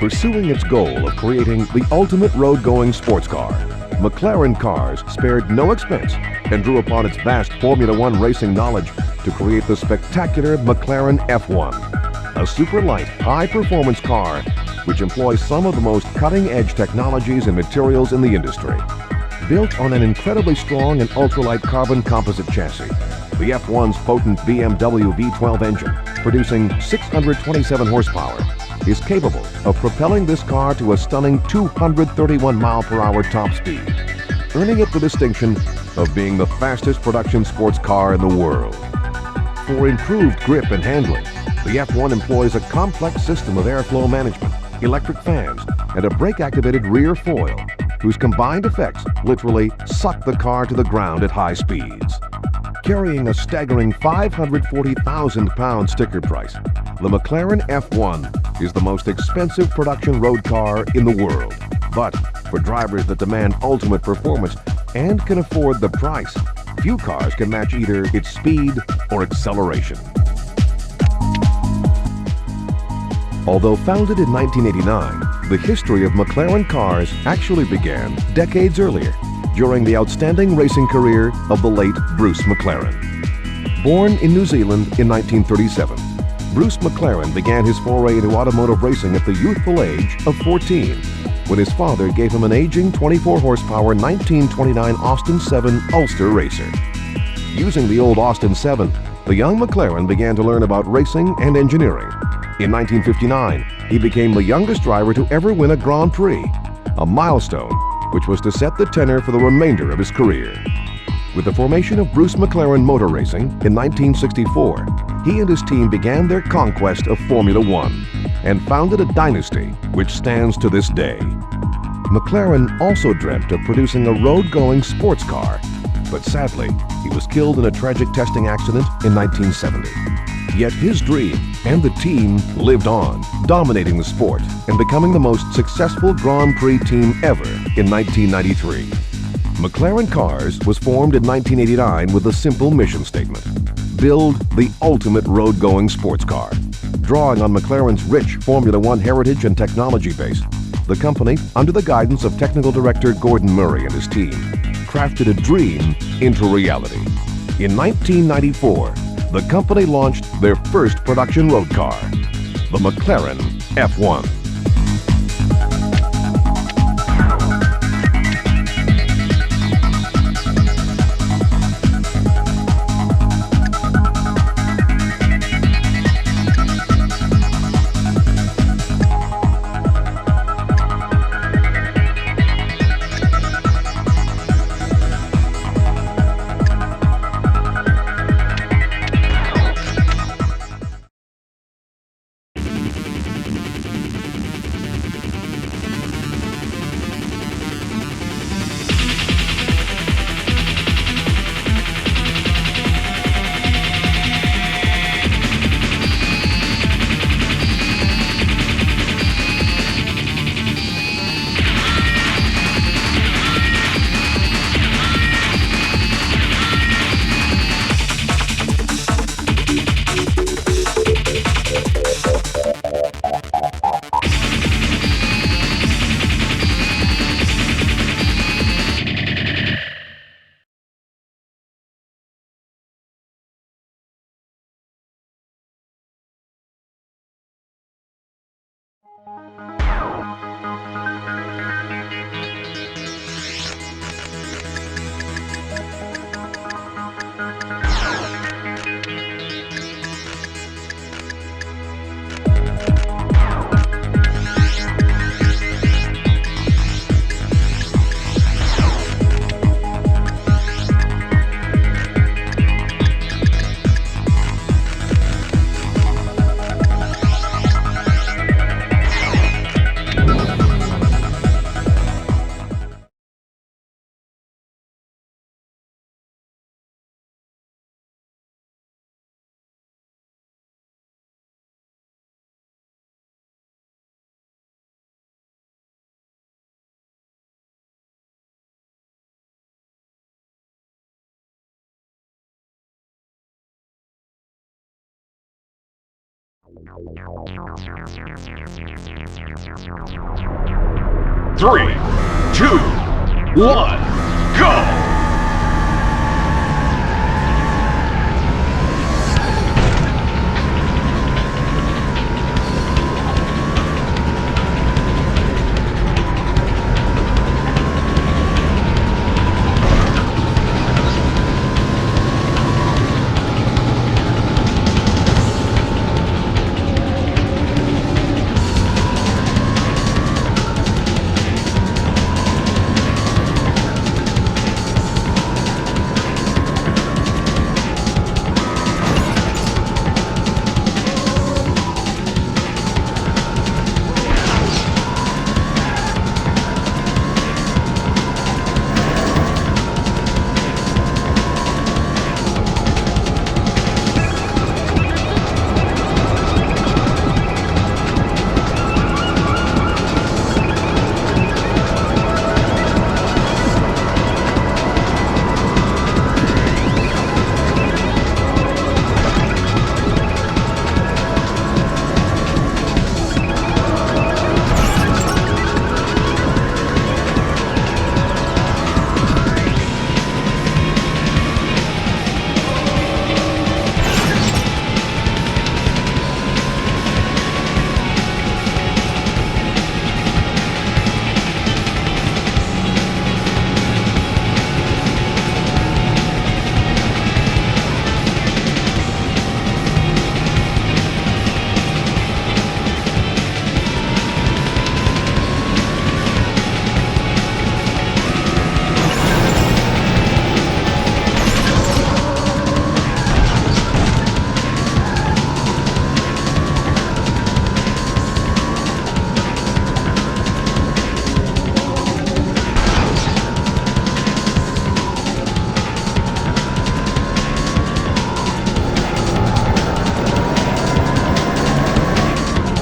Pursuing its goal of creating the ultimate road-going sports car, McLaren Cars spared no expense and drew upon its vast Formula One racing knowledge to create the spectacular McLaren F1, a super-light, high-performance car which employs some of the most cutting-edge technologies and materials in the industry. Built on an incredibly strong and ultralight carbon composite chassis, the F1's potent BMW V12 engine, producing 627 horsepower, is capable of propelling this car to a stunning 231 mile-per-hour top speed, earning it the distinction of being the fastest production sports car in the world. For improved grip and handling, the F1 employs a complex system of airflow management, electric fans, and a brake-activated rear foil, whose combined effects literally suck the car to the ground at high speeds. Carrying a staggering 540,000 pound sticker price, the McLaren F1 is the most expensive production road car in the world. But for drivers that demand ultimate performance and can afford the price, few cars can match either its speed or acceleration. Although founded in 1989, the history of McLaren cars actually began decades earlier, during the outstanding racing career of the late Bruce McLaren. Born in New Zealand in 1937, Bruce McLaren began his foray into automotive racing at the youthful age of 14, when his father gave him an aging 24 horsepower 1929 Austin 7 Ulster racer. Using the old Austin 7, the young McLaren began to learn about racing and engineering. In 1959, he became the youngest driver to ever win a Grand Prix, a milestone which was to set the tenor for the remainder of his career. With the formation of Bruce McLaren Motor Racing in 1964, he and his team began their conquest of Formula One and founded a dynasty which stands to this day. McLaren also dreamt of producing a road-going sports car, but sadly, he was killed in a tragic testing accident in 1970. Yet his dream and the team lived on, dominating the sport and becoming the most successful Grand Prix team ever in 1993. McLaren Cars was formed in 1989 with a simple mission statement: build the ultimate road-going sports car. Drawing on McLaren's rich Formula One heritage and technology base, the company, under the guidance of technical director Gordon Murray and his team, crafted a dream into reality. In 1994, the company launched their first production road car, the McLaren F1. Three, two, one, go!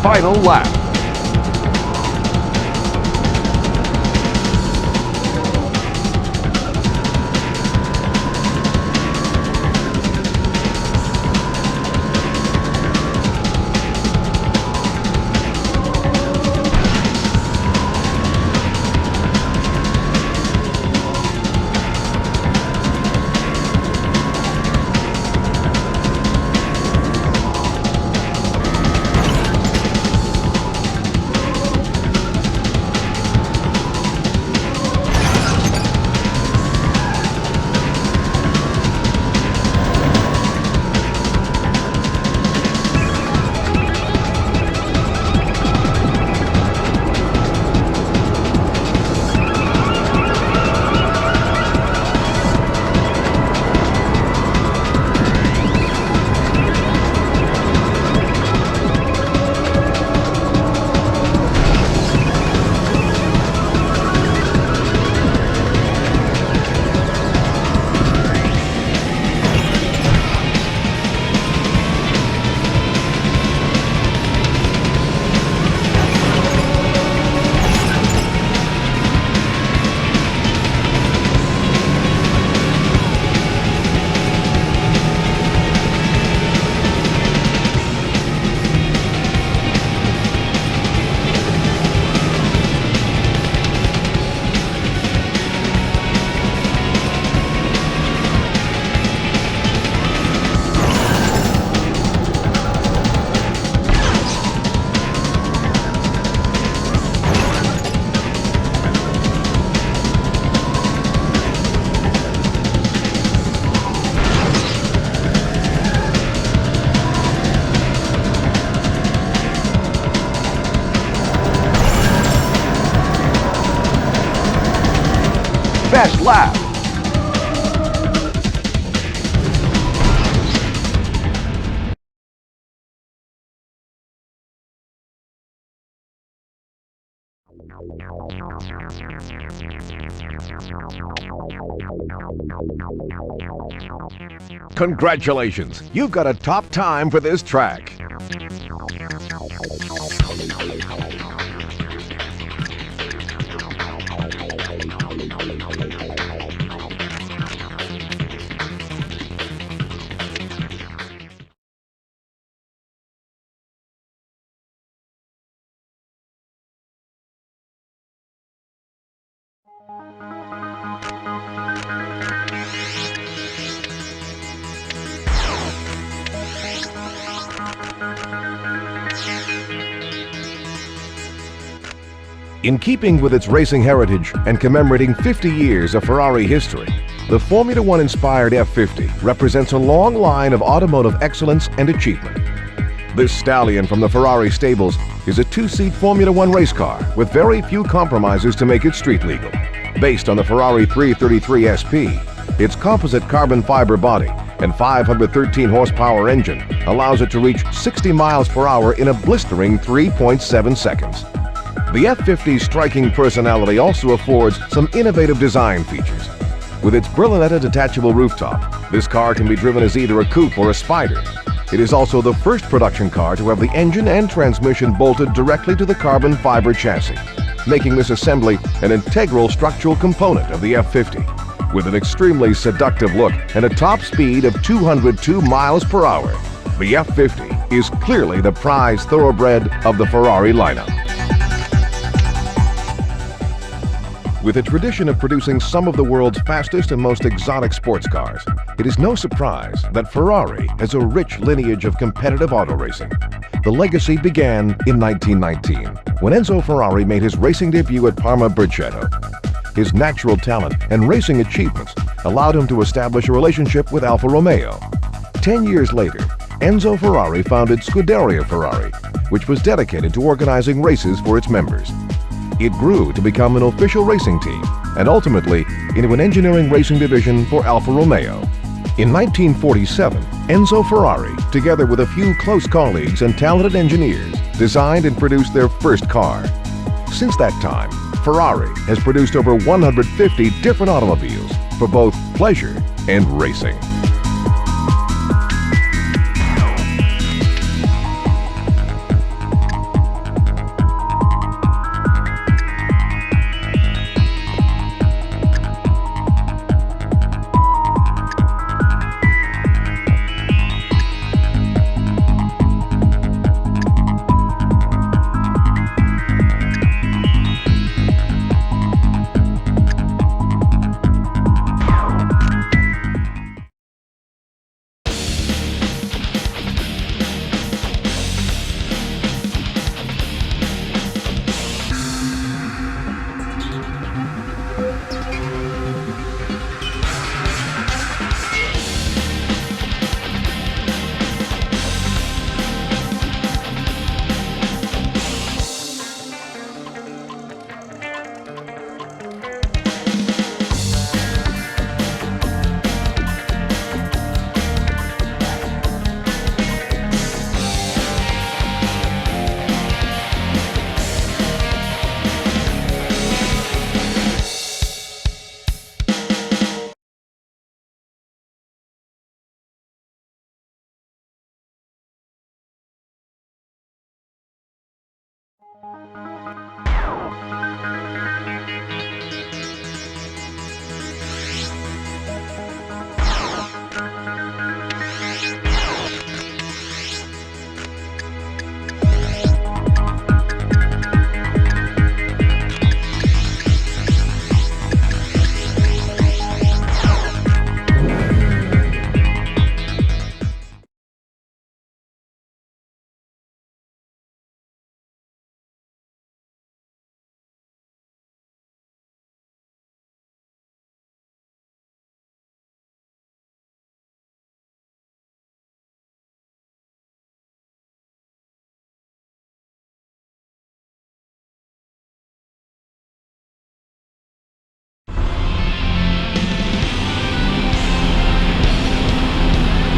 Final lap. Best lap. Congratulations, you've got a top time for this track. In keeping with its racing heritage and commemorating 50 years of Ferrari history, the Formula One-inspired F50 represents a long line of automotive excellence and achievement. This stallion from the Ferrari stables is a two-seat Formula One race car with very few compromises to make it street legal. Based on the Ferrari 333 SP, its composite carbon fiber body and 513 horsepower engine allows it to reach 60 miles per hour in a blistering 3.7 seconds. The F50's striking personality also affords some innovative design features. With its Berlinetta detachable rooftop, this car can be driven as either a coupe or a spider. It is also the first production car to have the engine and transmission bolted directly to the carbon fiber chassis, making this assembly an integral structural component of the F50. With an extremely seductive look and a top speed of 202 miles per hour, the F50 is clearly the prized thoroughbred of the Ferrari lineup. With a tradition of producing some of the world's fastest and most exotic sports cars, it is no surprise that Ferrari has a rich lineage of competitive auto racing. The legacy began in 1919, when Enzo Ferrari made his racing debut at Parma Bercetto. His natural talent and racing achievements allowed him to establish a relationship with Alfa Romeo. 10 years later, Enzo Ferrari founded Scuderia Ferrari, which was dedicated to organizing races for its members. It grew to become an official racing team and ultimately into an engineering racing division for Alfa Romeo. In 1947, Enzo Ferrari, together with a few close colleagues and talented engineers, designed and produced their first car. Since that time, Ferrari has produced over 150 different automobiles for both pleasure and racing.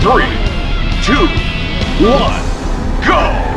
Three, two, one, go!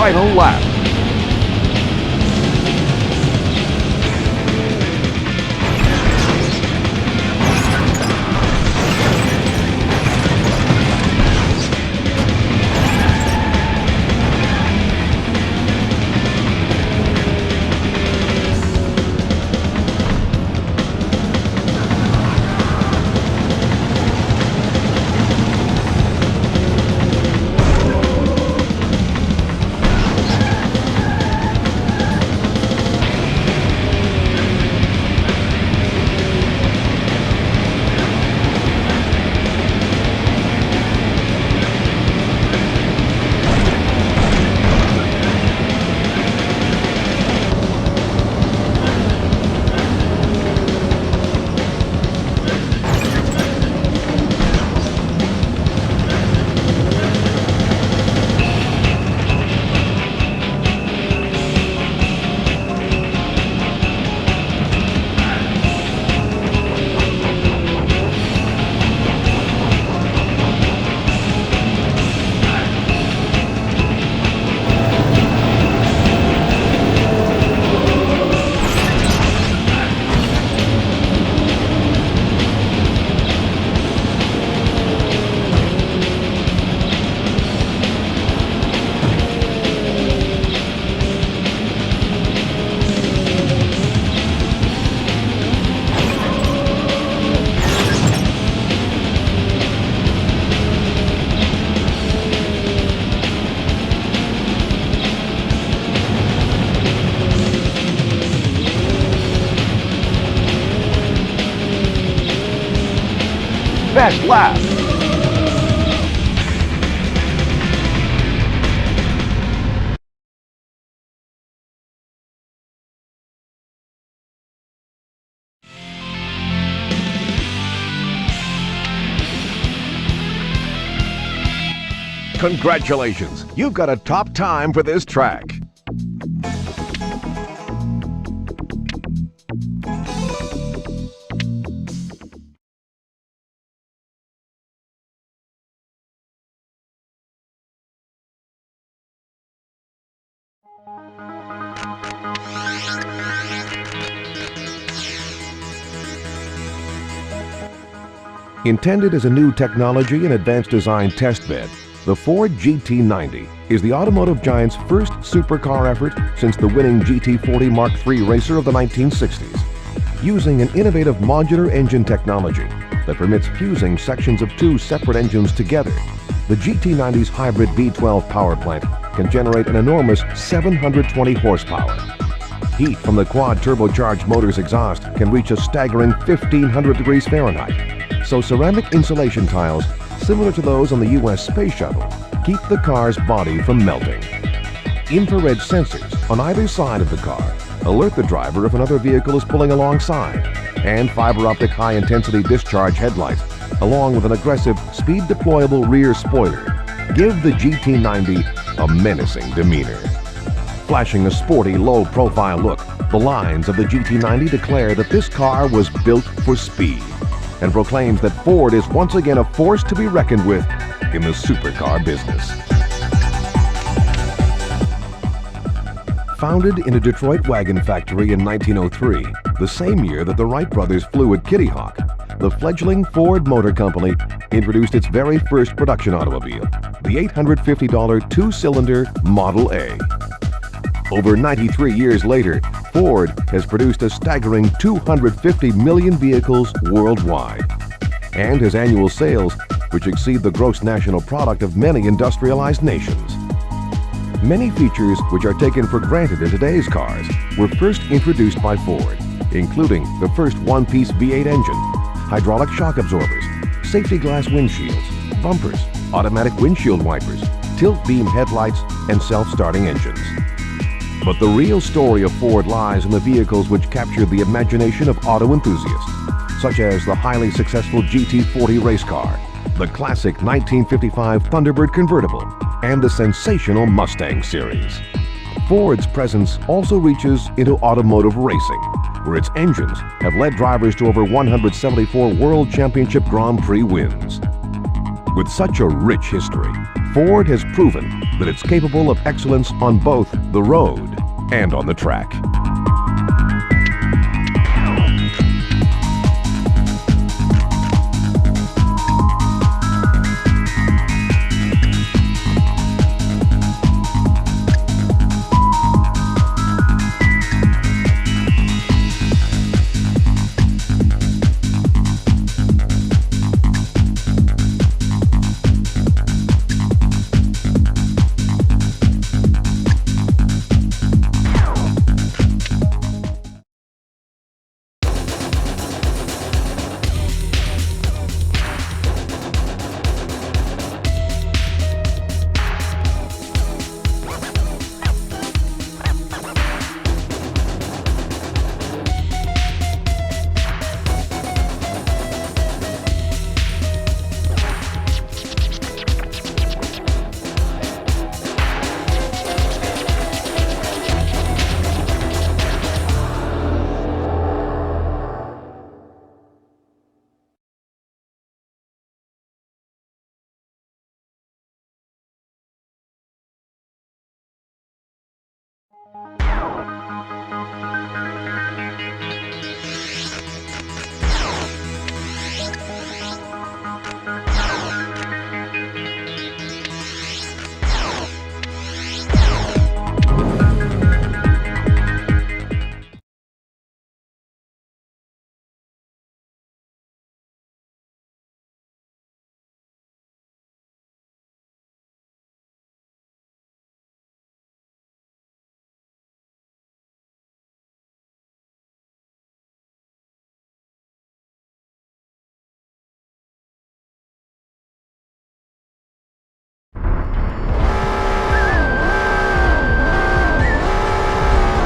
final lap. Best lap. Congratulations! You've got a top time for this track. Intended as a new technology and advanced design testbed, the Ford GT90 is the automotive giant's first supercar effort since the winning GT40 Mark III racer of the 1960s. Using an innovative modular engine technology that permits fusing sections of two separate engines together, the GT90's hybrid V12 power plant can generate an enormous 720 horsepower. Heat from the quad turbocharged motor's exhaust can reach a staggering 1,500 degrees Fahrenheit. So ceramic insulation tiles, similar to those on the U.S. Space Shuttle, keep the car's body from melting. Infrared sensors on either side of the car alert the driver if another vehicle is pulling alongside, and fiber optic high-intensity discharge headlights, along with an aggressive speed-deployable rear spoiler, give the GT90 a menacing demeanor. Flashing a sporty, low-profile look, the lines of the GT90 declare that this car was built for speed, and proclaims that Ford is once again a force to be reckoned with in the supercar business. Founded in a Detroit wagon factory in 1903, the same year that the Wright brothers flew at Kitty Hawk, the fledgling Ford Motor Company introduced its very first production automobile, the $850 two-cylinder Model A. Over 93 years later, Ford has produced a staggering 250 million vehicles worldwide, and has annual sales which exceed the gross national product of many industrialized nations. Many features which are taken for granted in today's cars were first introduced by Ford, including the first one-piece V8 engine, hydraulic shock absorbers, safety glass windshields, bumpers, automatic windshield wipers, tilt beam headlights, and self-starting engines. But the real story of Ford lies in the vehicles which captured the imagination of auto enthusiasts, such as the highly successful GT40 race car, the classic 1955 Thunderbird convertible, and the sensational Mustang series. Ford's presence also reaches into automotive racing, where its engines have led drivers to over 174 World Championship Grand Prix wins. With such a rich history, Ford has proven that it's capable of excellence on both the road and on the track.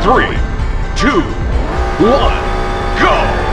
Three, two, one, go!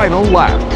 final lap.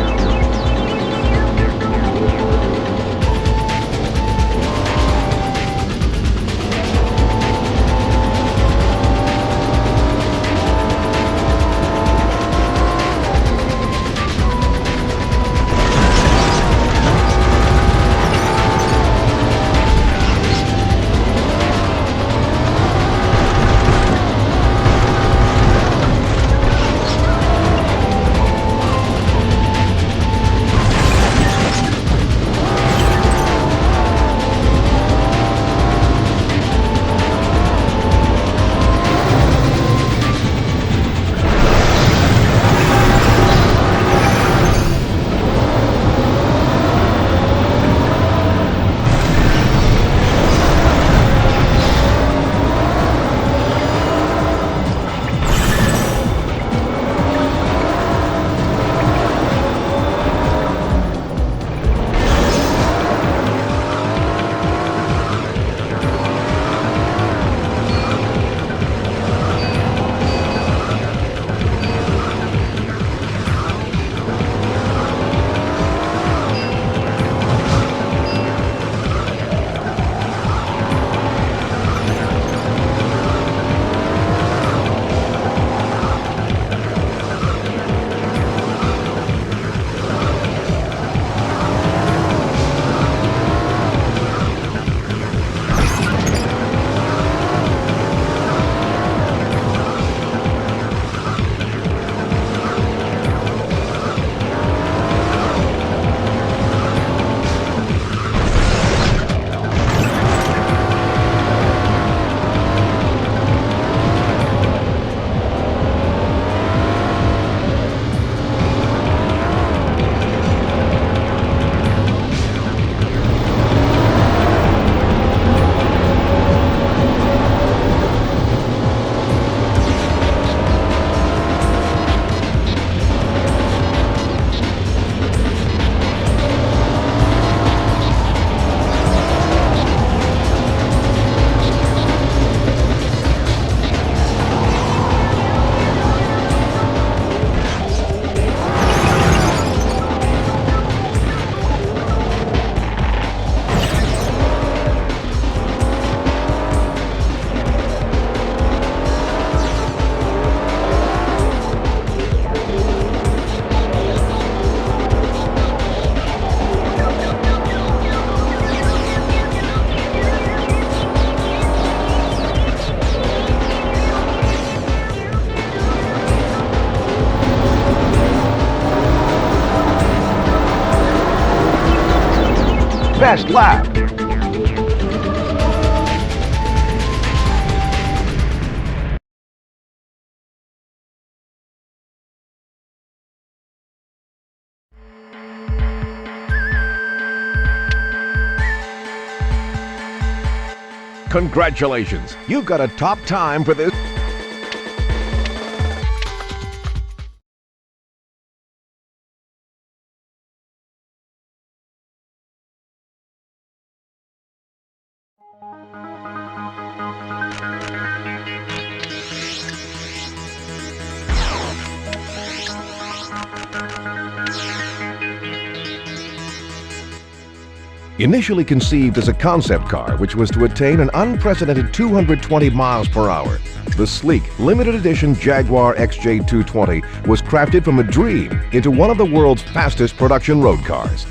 Best lap. Congratulations, you've got a top time for this. Initially conceived as a concept car which was to attain an unprecedented 220 miles per hour, the sleek, limited edition Jaguar XJ220 was crafted from a dream into one of the world's fastest production road cars.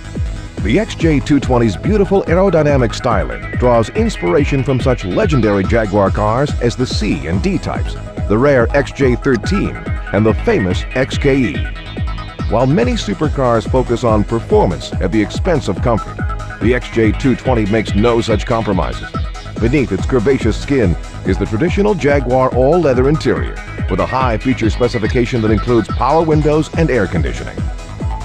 The XJ220's beautiful aerodynamic styling draws inspiration from such legendary Jaguar cars as the C and D types, the rare XJ13, and the famous XKE. While many supercars focus on performance at the expense of comfort, the XJ220 makes no such compromises. Beneath its curvaceous skin is the traditional Jaguar all-leather interior, with a high feature specification that includes power windows and air conditioning.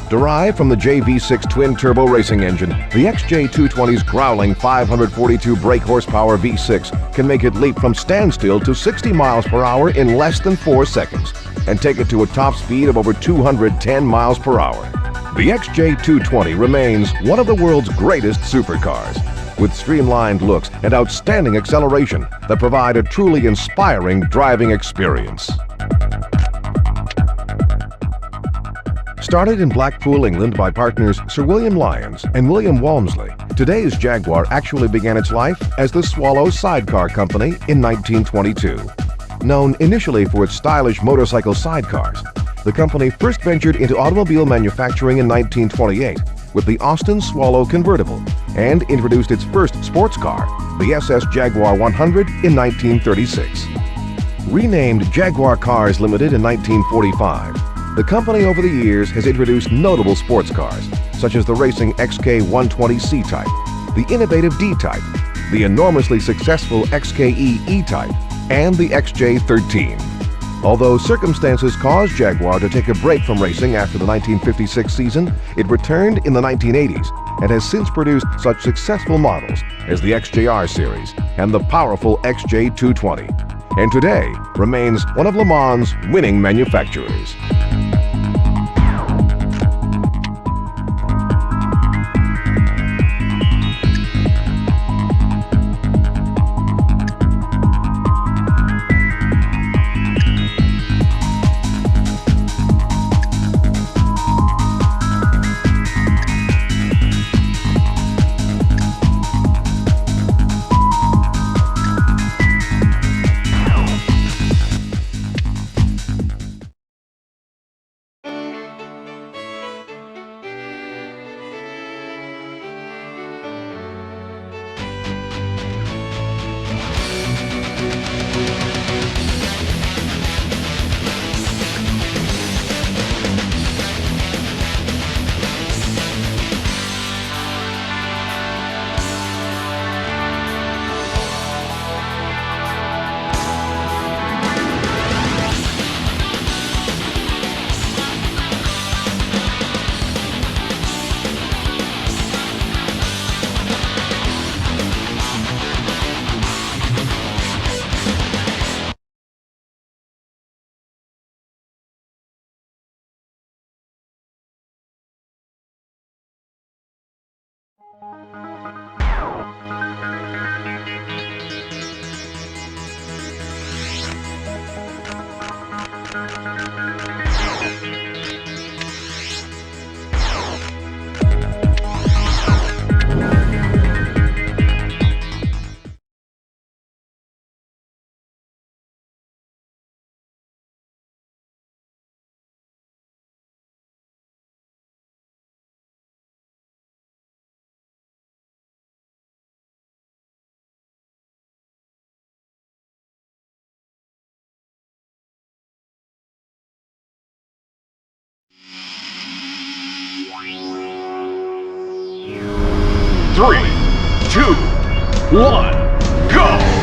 Derived from the JV6 twin-turbo racing engine, the XJ220's growling 542 brake horsepower V6 can make it leap from standstill to 60 miles per hour in less than 4 seconds, and take it to a top speed of over 210 miles per hour. The XJ220 remains one of the world's greatest supercars, with streamlined looks and outstanding acceleration that provide a truly inspiring driving experience. Started in Blackpool, England by partners Sir William Lyons and William Walmsley, today's Jaguar actually began its life as the Swallow Sidecar Company in 1922. Known initially for its stylish motorcycle sidecars, the company first ventured into automobile manufacturing in 1928 with the Austin Swallow convertible and introduced its first sports car, the SS Jaguar 100, in 1936. Renamed Jaguar Cars Limited in 1945, the company over the years has introduced notable sports cars such as the racing XK120 C-Type, the innovative D-Type, the enormously successful XKE E-Type, and the XJ13. Although circumstances caused Jaguar to take a break from racing after the 1956 season, it returned in the 1980s and has since produced such successful models as the XJR series and the powerful XJ220, and today remains one of Le Mans' winning manufacturers. Three, two, one, go!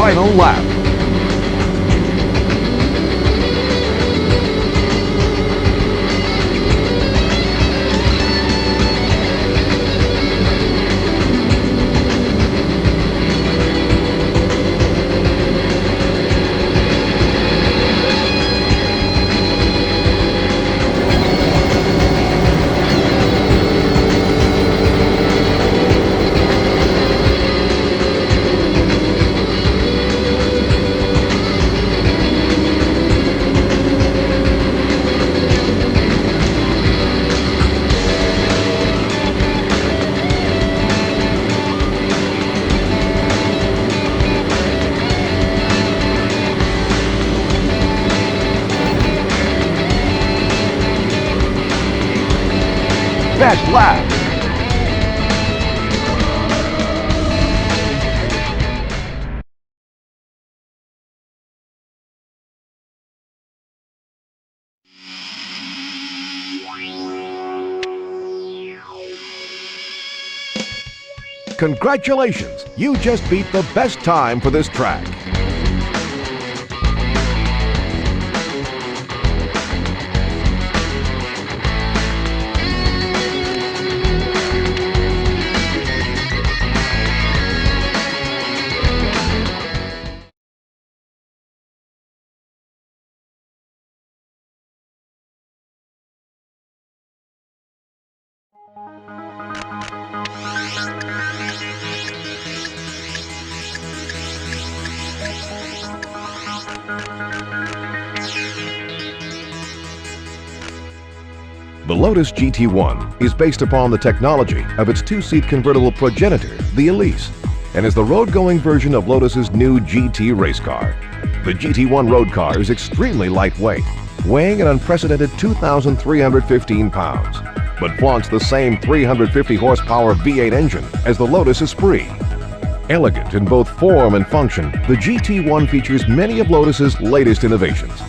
Final lap. best lap. Congratulations! You just beat the best time for this track. The Lotus GT1 is based upon the technology of its two-seat convertible progenitor, the Elise, and is the road-going version of Lotus's new GT race car. The GT1 road car is extremely lightweight, weighing an unprecedented 2,315 pounds, but flaunts the same 350 horsepower V8 engine as the Lotus Esprit. Elegant in both form and function, the GT1 features many of Lotus's latest innovations,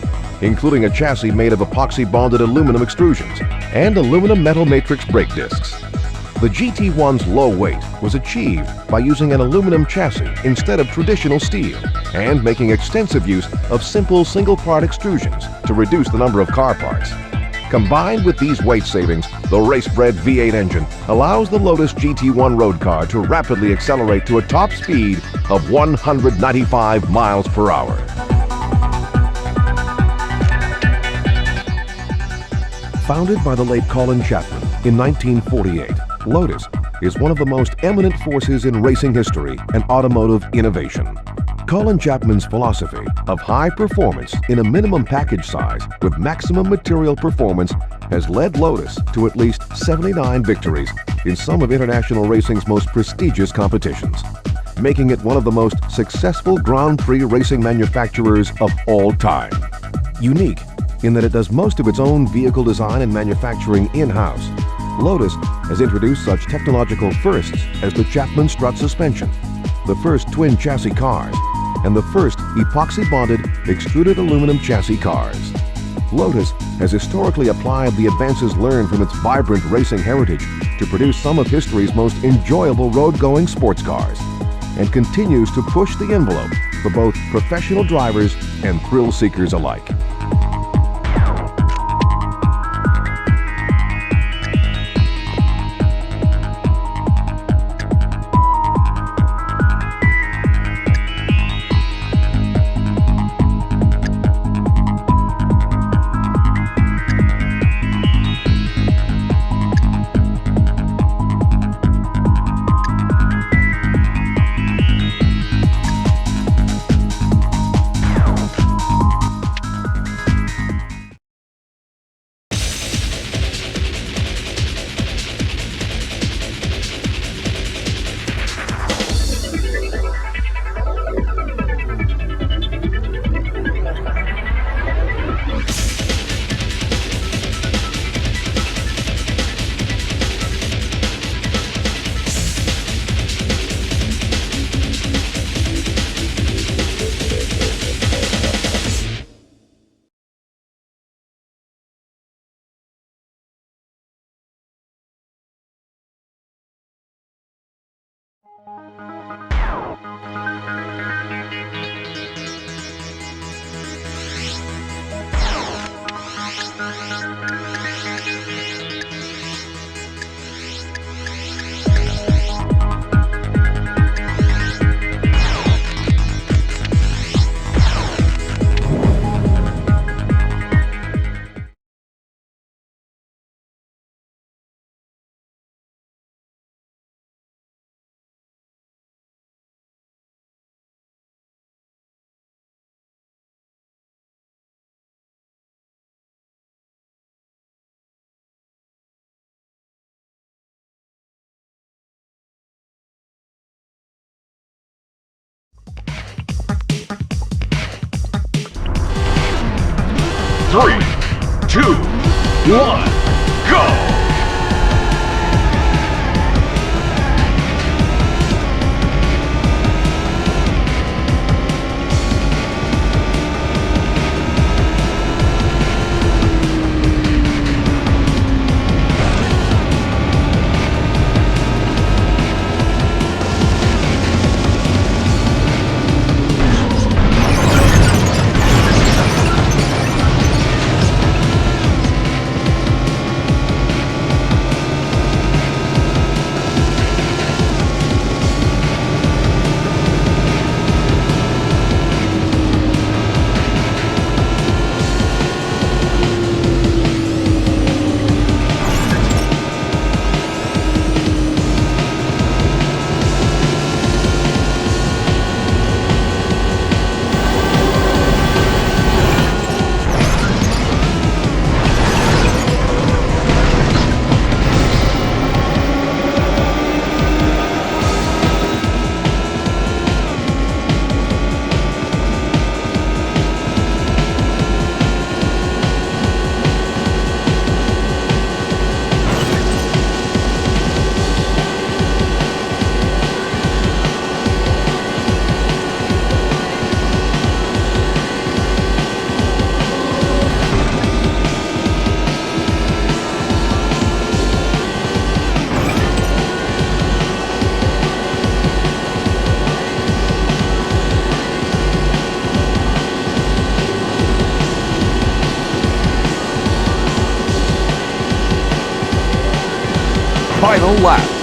including a chassis made of epoxy-bonded aluminum extrusions and aluminum metal matrix brake discs. The GT1's low weight was achieved by using an aluminum chassis instead of traditional steel and making extensive use of simple single-part extrusions to reduce the number of car parts. Combined with these weight savings, the race-bred V8 engine allows the Lotus GT1 road car to rapidly accelerate to a top speed of 195 miles per hour. Founded by the late Colin Chapman in 1948, Lotus is one of the most eminent forces in racing history and automotive innovation. Colin Chapman's philosophy of high performance in a minimum package size with maximum material performance has led Lotus to at least 79 victories in some of international racing's most prestigious competitions, making it one of the most successful Grand Prix racing manufacturers of all time. Unique in that it does most of its own vehicle design and manufacturing in-house, Lotus has introduced such technological firsts as the Chapman strut suspension, the first twin chassis cars, and the first epoxy-bonded extruded aluminum chassis cars. Lotus has historically applied the advances learned from its vibrant racing heritage to produce some of history's most enjoyable road-going sports cars, and continues to push the envelope for both professional drivers and thrill seekers alike. Three, two, one, go! final lap.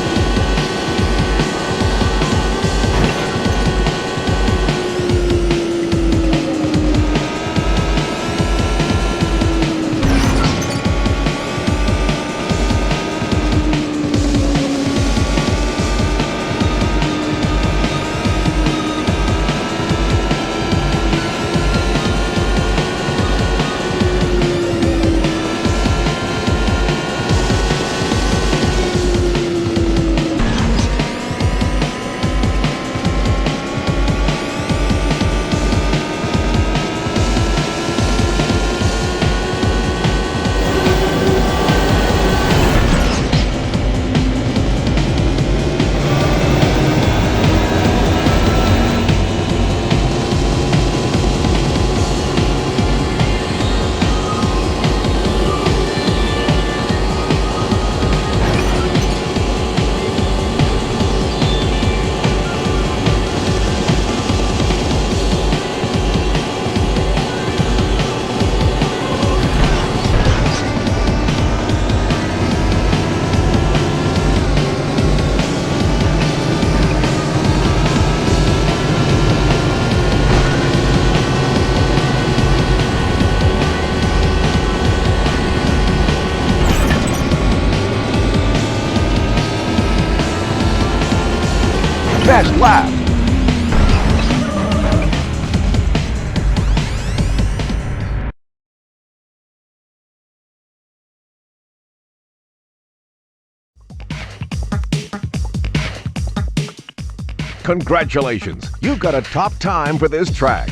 Best lap. Congratulations, you've got a top time for this track.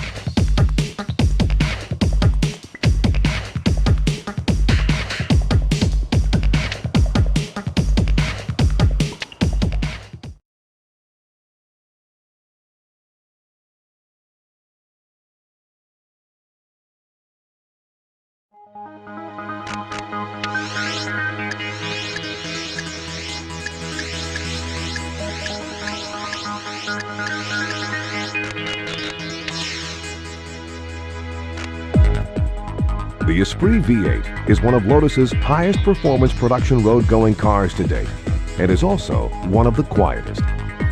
The eXPSe V8 is one of Lotus's highest performance production road-going cars to date, and is also one of the quietest.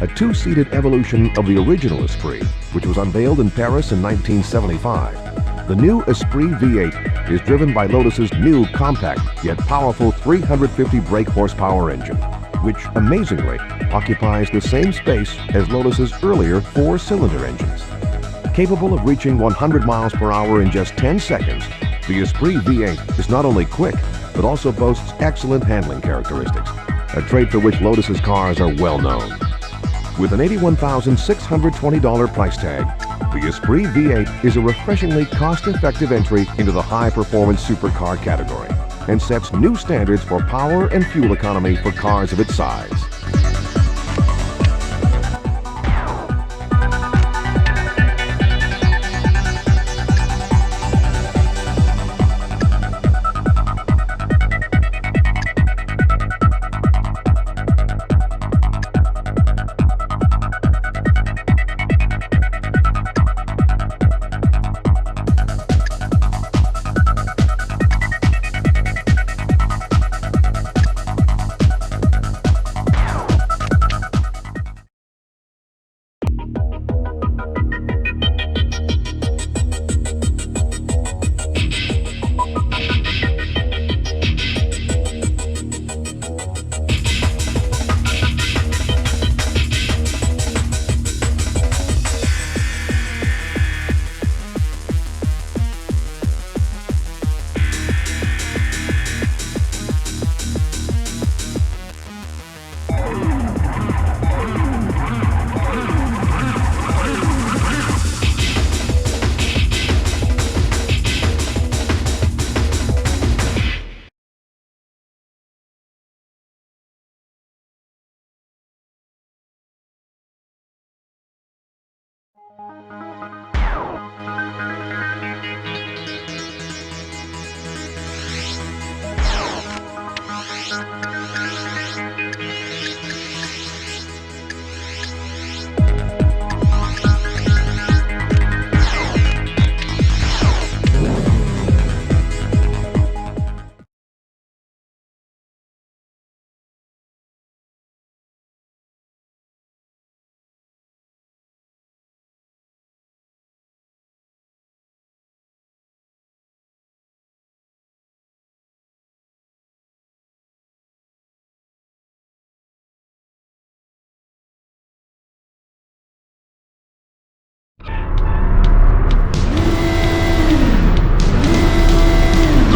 A two-seated evolution of the original eXPSe, which was unveiled in Paris in 1975. The new eXPSe V8 is driven by Lotus's new compact yet powerful 350 brake horsepower engine, which amazingly occupies the same space as Lotus's earlier four-cylinder engines. Capable of reaching 100 miles per hour in just 10 seconds, the eXPSe V8 is not only quick, but also boasts excellent handling characteristics, a trait for which Lotus's cars are well known. With an $81,620 price tag, the eXPSe V8 is a refreshingly cost-effective entry into the high-performance supercar category and sets new standards for power and fuel economy for cars of its size.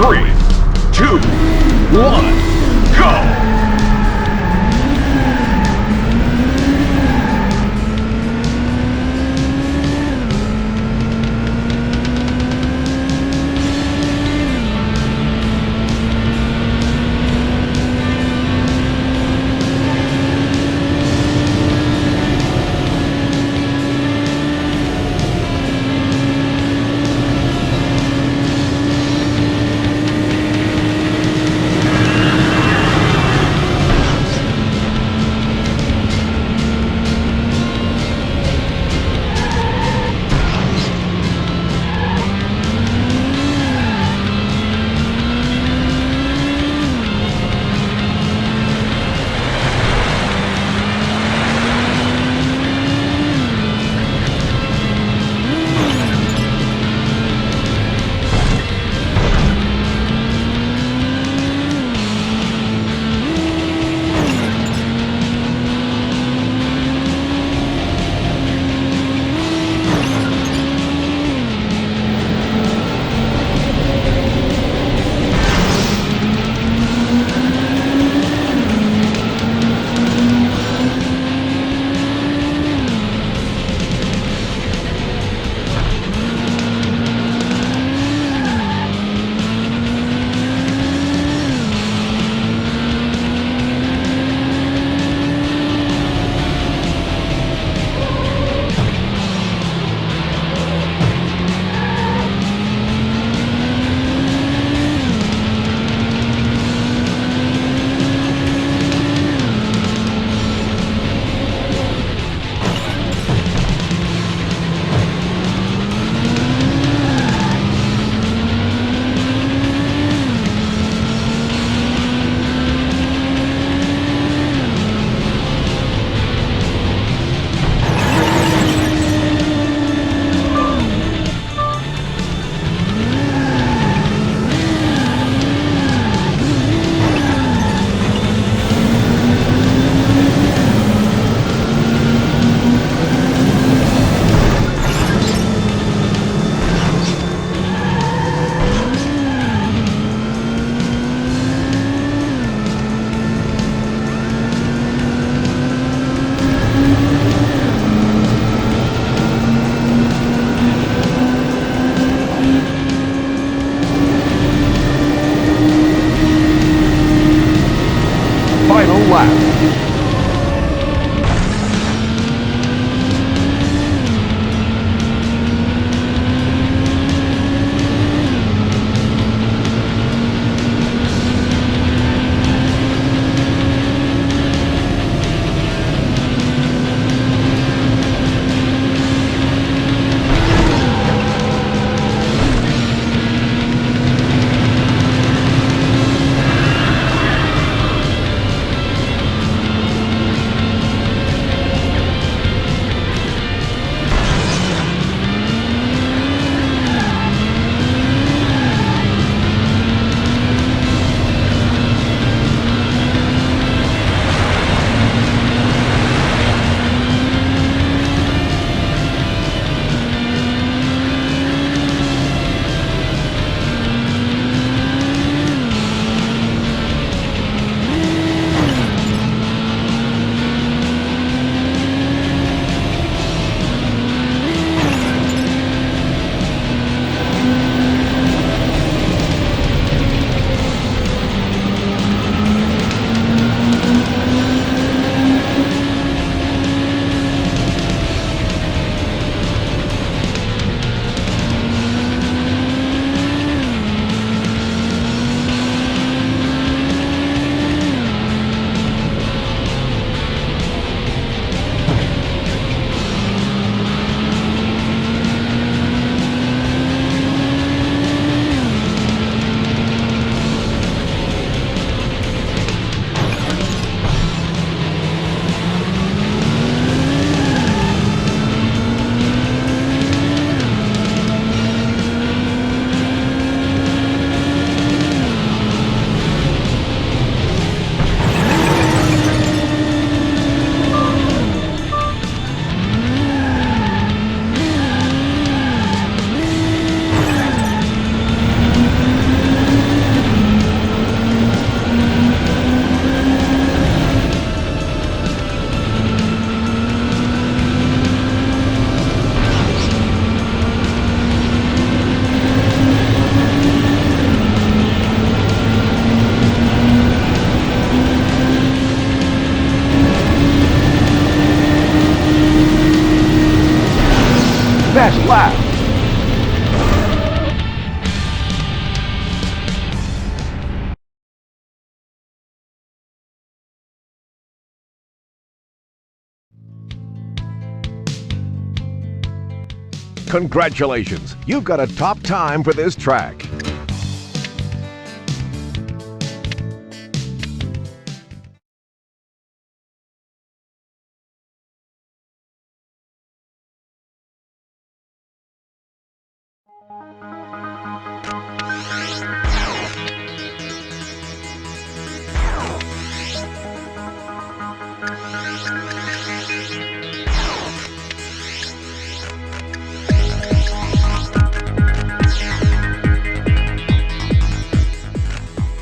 3, 2, 1, go! Congratulations, you've got a top time for this track.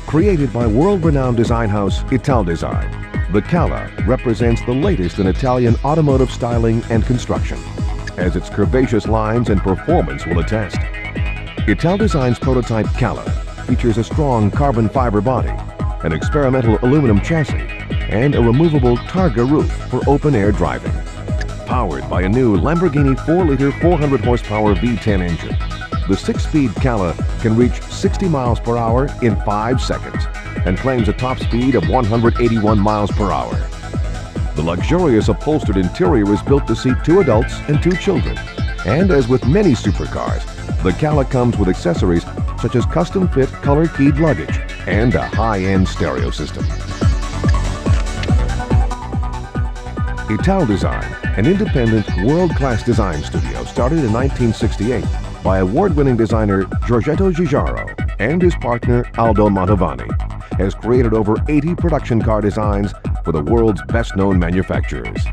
Created by world-renowned design house Italdesign, the Cala represents the latest in Italian automotive styling and construction, as its curvaceous lines and performance will attest. Italdesign's prototype Cala features a strong carbon fiber body, an experimental aluminum chassis, and a removable Targa roof for open-air driving. Powered by a new Lamborghini 4-liter 400-horsepower V10 engine, the 6-speed Cala can reach 60 miles per hour in 5 seconds and claims a top speed of 181 miles per hour. The luxurious upholstered interior is built to seat 2 adults and 2 children. And as with many supercars, the Cala comes with accessories such as custom-fit color-keyed luggage and a high-end stereo system. Italdesign, an independent, world-class design studio started in 1968 by award-winning designer Giorgetto Giugiaro and his partner Aldo Mantovani, has created over 80 production car designs for the world's best-known manufacturers.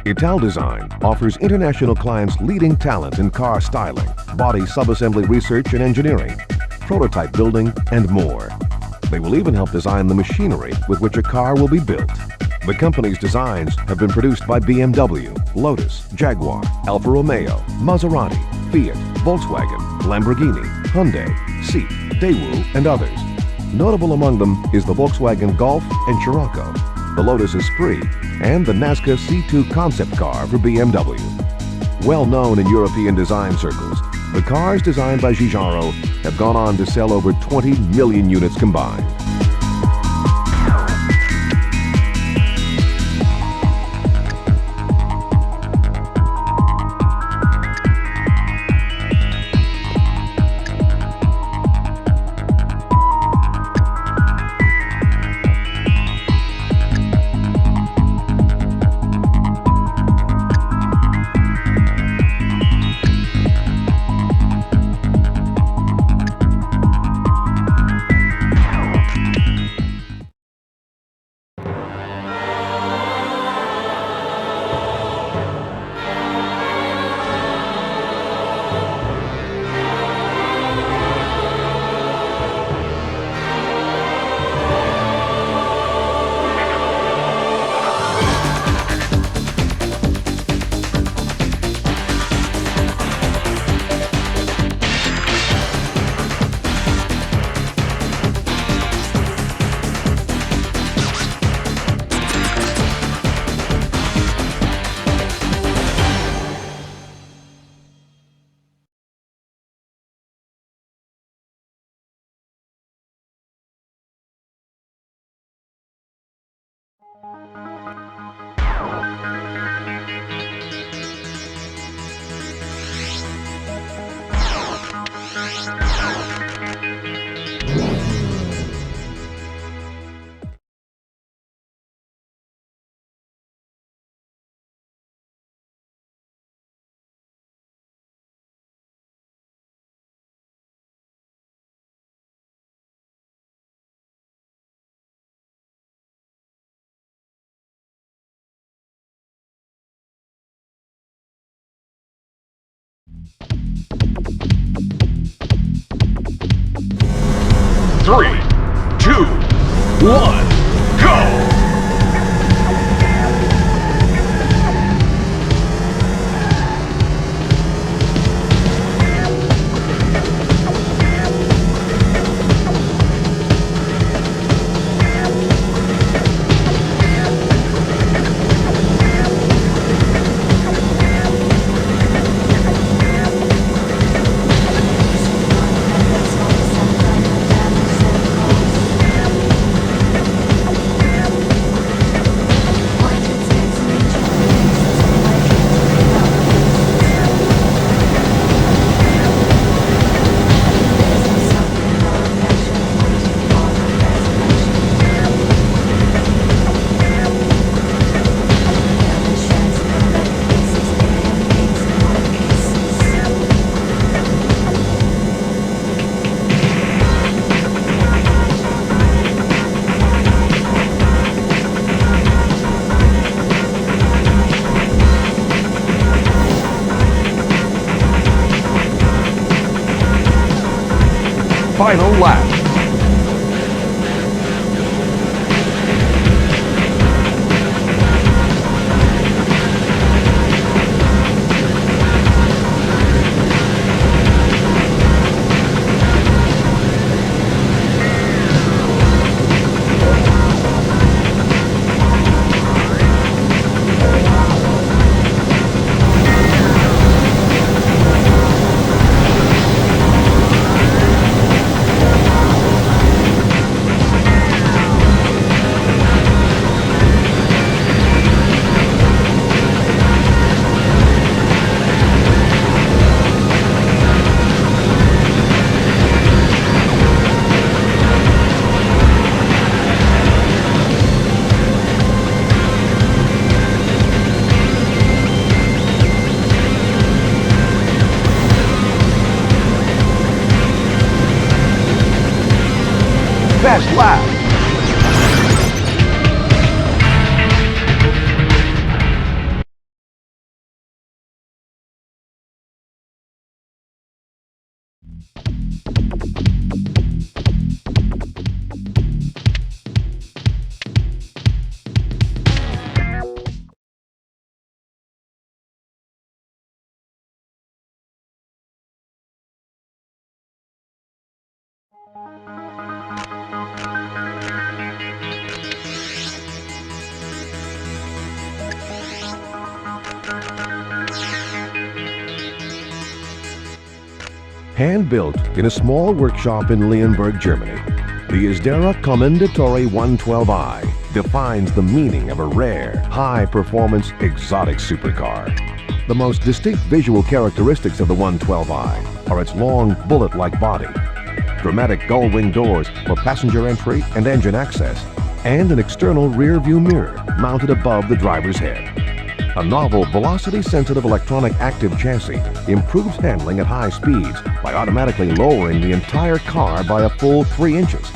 Italdesign offers international clients leading talent in car styling, body subassembly research and engineering, prototype building, and more. They will even help design the machinery with which a car will be built. The company's designs have been produced by BMW, Lotus, Jaguar, Alfa Romeo, Maserati, Fiat, Volkswagen, Lamborghini, Hyundai, Seat, Daewoo, and others. Notable among them is the Volkswagen Golf and Scirocco, the Lotus Esprit, and the Nazca C2 concept car for BMW. Well known in European design circles, the cars designed by Giugiaro have gone on to sell over 20 million units combined. Three, two, one, go! final lap. Best lap. Hand-built in a small workshop in Leonberg, Germany, the eXPSe Commendatore 112i defines the meaning of a rare, high-performance, exotic supercar. The most distinct visual characteristics of the 112i are its long, bullet-like body, dramatic gull-wing doors for passenger entry and engine access, and an external rear-view mirror mounted above the driver's head. A novel velocity-sensitive electronic active chassis improves handling at high speeds by automatically lowering the entire car by a full 3 inches.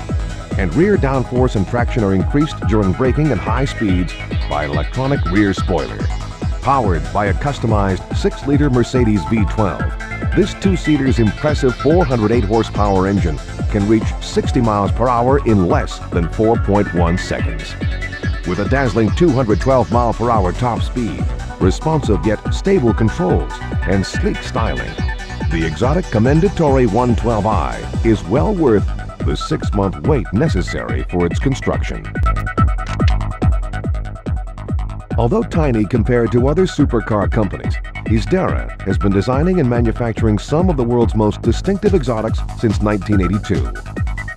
And rear downforce and traction are increased during braking at high speeds by an electronic rear spoiler. Powered by a customized 6-liter Mercedes V12, this two-seater's impressive 408 horsepower engine can reach 60 miles per hour in less than 4.1 seconds. With a dazzling 212 mile per hour top speed, responsive yet stable controls, and sleek styling, the exotic Commendatore 112i is well worth the 6-month wait necessary for its construction. Although tiny compared to other supercar companies, eXPSe has been designing and manufacturing some of the world's most distinctive exotics since 1982.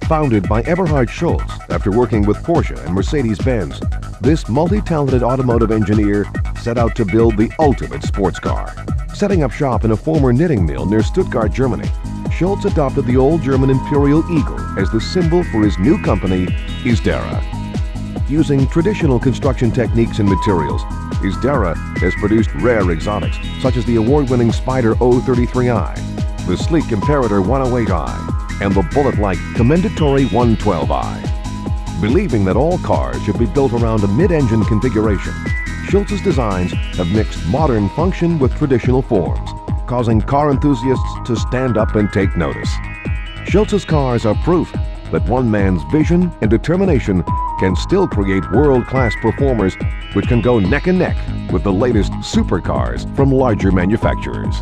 Founded by Eberhard Schultz after working with Porsche and Mercedes-Benz, this multi-talented automotive engineer set out to build the ultimate sports car. Setting up shop in a former knitting mill near Stuttgart, Germany, Schultz adopted the old German imperial eagle as the symbol for his new company, eXPSe. Using traditional construction techniques and materials, eXPSe has produced rare exotics such as the award-winning Spider 033i, the sleek Imperator 108i, and the bullet-like Commendatore 112i. Believing that all cars should be built around a mid-engine configuration, Schultz's designs have mixed modern function with traditional forms, causing car enthusiasts to stand up and take notice. Schultz's cars are proof that one man's vision and determination can still create world-class performers which can go neck and neck with the latest supercars from larger manufacturers.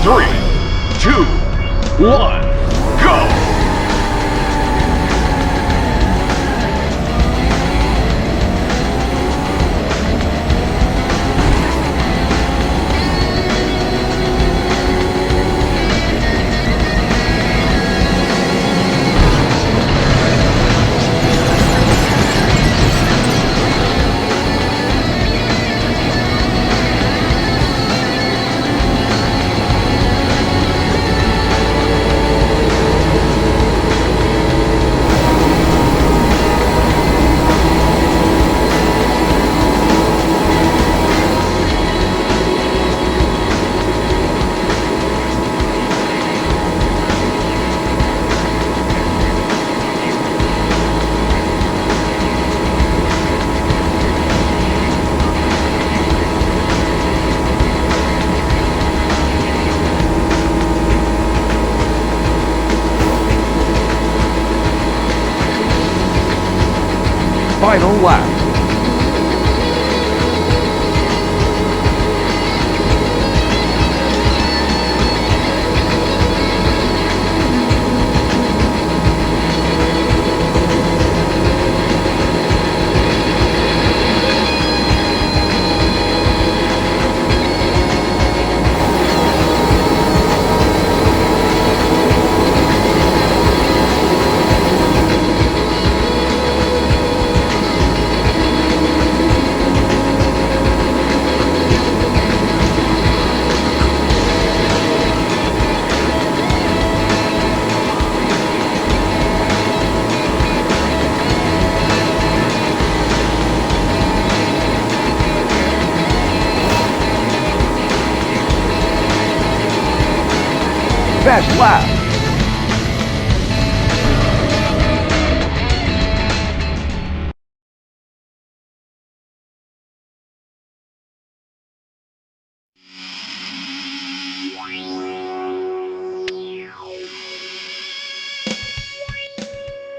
3, 2, 1, go! Final lap. Best lap.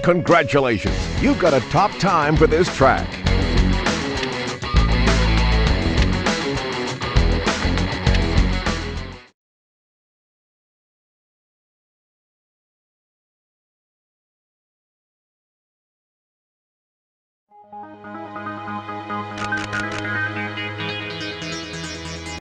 Congratulations, you got a top time for this track.